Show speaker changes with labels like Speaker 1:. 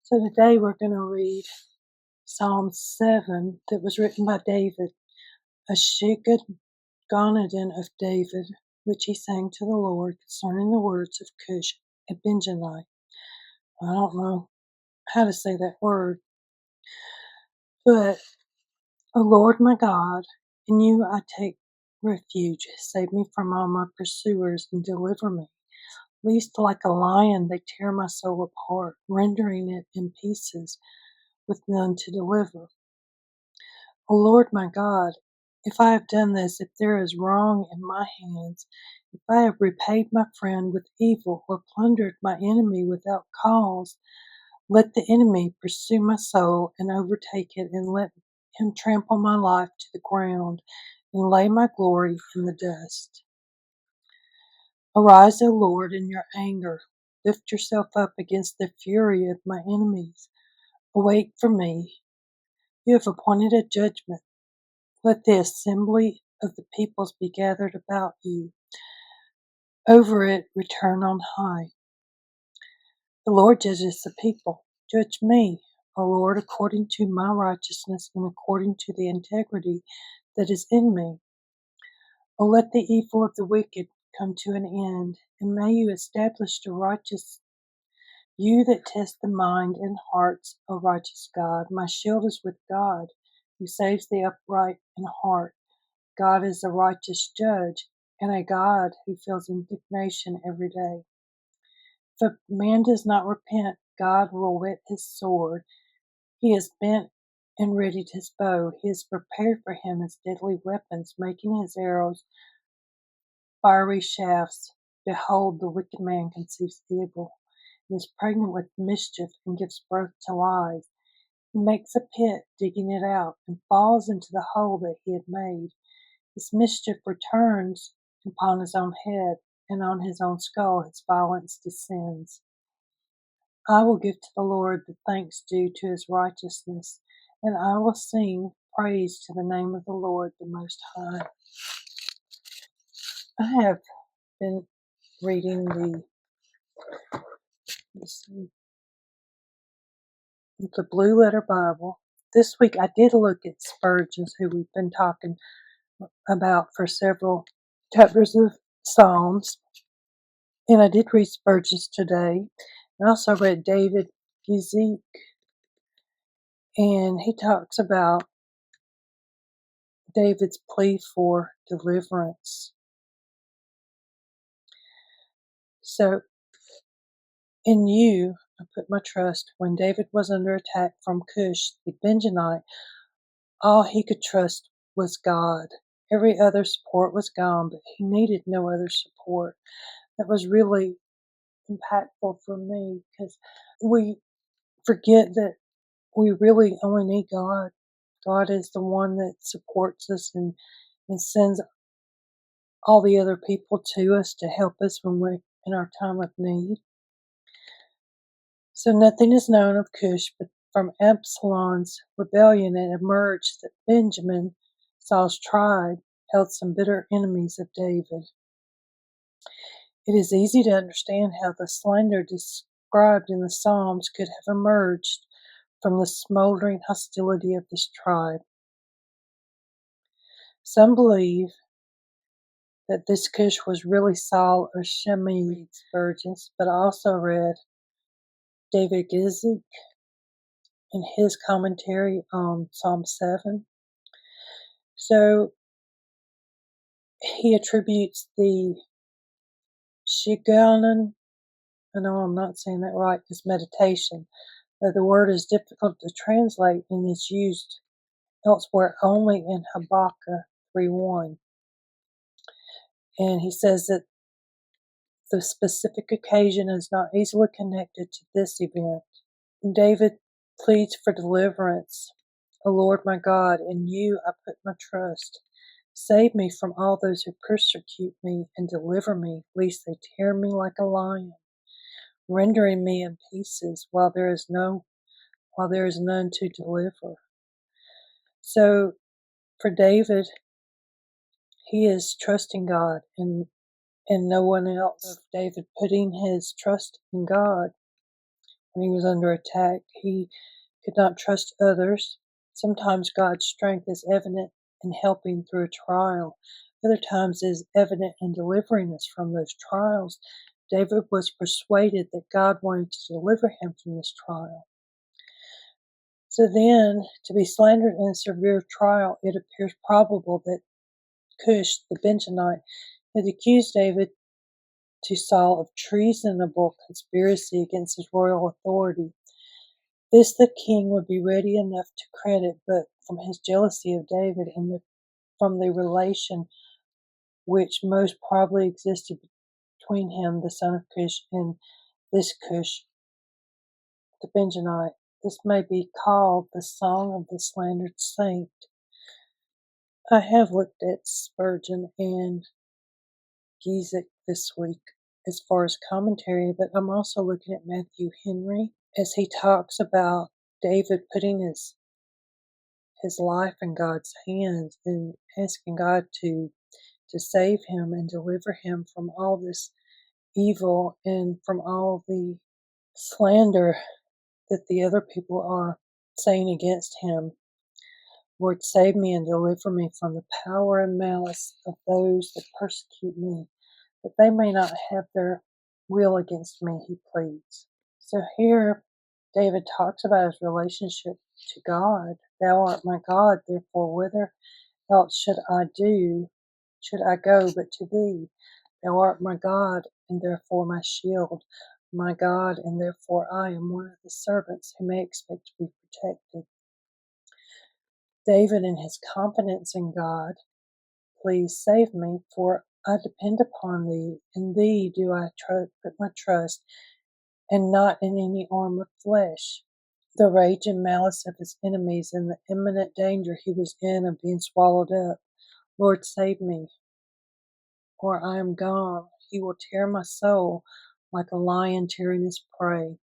Speaker 1: So today we're going to read Psalm 7 that was written by David, a Shiganodan of David, which he sang to the Lord concerning the words of Cush a Benjamite. I don't know how to say that word, but, O Lord my God, in you I take refuge. Save me from all my pursuers and deliver me. Lest like a lion they tear my soul apart, rendering it in pieces with none to deliver. O Lord my God, if I have done this, if there is wrong in my hands, if I have repaid my friend with evil or plundered my enemy without cause, let the enemy pursue my soul and overtake it, and let him trample my life to the ground and lay my glory in the dust. Arise, O Lord, in your anger. Lift yourself up against the fury of my enemies. Await for me. You have appointed a judgment. Let the assembly of the peoples be gathered about you. Over it return on high. The Lord judges the people. Judge me, O Lord, according to my righteousness and according to the integrity that is in me. O let the evil of the wicked come to an end, and may you establish the righteous. You that test the mind and hearts, O righteous God. My shield is with God, who saves the upright in heart. God is a righteous judge, and a God who feels indignation every day. If a man does not repent, God will whet his sword. He has bent and readied his bow. He has prepared for him his deadly weapons, making his arrows fiery shafts. Behold, the wicked man conceives evil, and is pregnant with mischief, and gives birth to lies. He makes a pit, digging it out, and falls into the hole that he had made. His mischief returns upon his own head, and on his own skull his violence descends. I will give to the Lord the thanks due to his righteousness, and I will sing praise to the name of the Lord the Most High. I have been reading the Blue Letter Bible. This week I did look at Spurgeon, who we've been talking about for several chapters of Psalms. And I did read Spurgeon's today. I also read David Gizik, and he talks about David's plea for deliverance. So, in you I put my trust. When David was under attack from Cush, the Benjamite, all he could trust was God. Every other support was gone, but he needed no other support. That was really impactful for me, because we forget that we really only need God. God is the one that supports us and sends all the other people to us to help us when we're in our time of need. So nothing is known of Cush, but from Absalom's rebellion it emerged that Benjamin, Saul's tribe, held some bitter enemies of David. It is easy to understand how the slander described in the Psalms could have emerged from the smoldering hostility of this tribe. Some believe that this Cush was really Saul or Shimei Spurgeon, but I also read David Gizik in his commentary on Psalm 7. So he attributes the Shiganan, I know I'm not saying that right, is meditation. The word is difficult to translate and is used elsewhere only in Habakkuk 3:1. And he says that the specific occasion is not easily connected to this event. David pleads for deliverance. O Lord my God, in you I put my trust. Save me from all those who persecute me, and deliver me, lest they tear me like a lion, rendering me in pieces while there is none to deliver. So for David, he is trusting God and no one else. David putting his trust in God when he was under attack. He could not trust others. Sometimes God's strength is evident in helping through a trial. Other times it is evident in delivering us from those trials. David was persuaded that God wanted to deliver him from this trial. So then, to be slandered in a severe trial, it appears probable that Cush, the Benjamite, had accused David to Saul of treasonable conspiracy against his royal authority. This the king would be ready enough to credit, but from his jealousy of David and from the relation which most probably existed between him, the son of Cush, and this Cush, the Benjamite, this may be called the Song of the Slandered Saint. I have looked at Spurgeon and Giesick this week as far as commentary, but I'm also looking at Matthew Henry as he talks about David putting his life in God's hands and asking God to save him and deliver him from all this evil and from all the slander that the other people are saying against him. Lord, save me and deliver me from the power and malice of those that persecute me, that they may not have their will against me, he pleads. So here, David talks about his relationship to God. Thou art my God, therefore whither else should I go but to thee? Thou art my God, and therefore my shield, my God, and therefore I am one of the servants who may expect to be protected. David, in his confidence in God, please save me, for I depend upon thee. In thee do I put my trust, and not in any arm of flesh. The rage and malice of his enemies and the imminent danger he was in of being swallowed up. Lord, save me, or I am gone. He will tear my soul like a lion tearing his prey.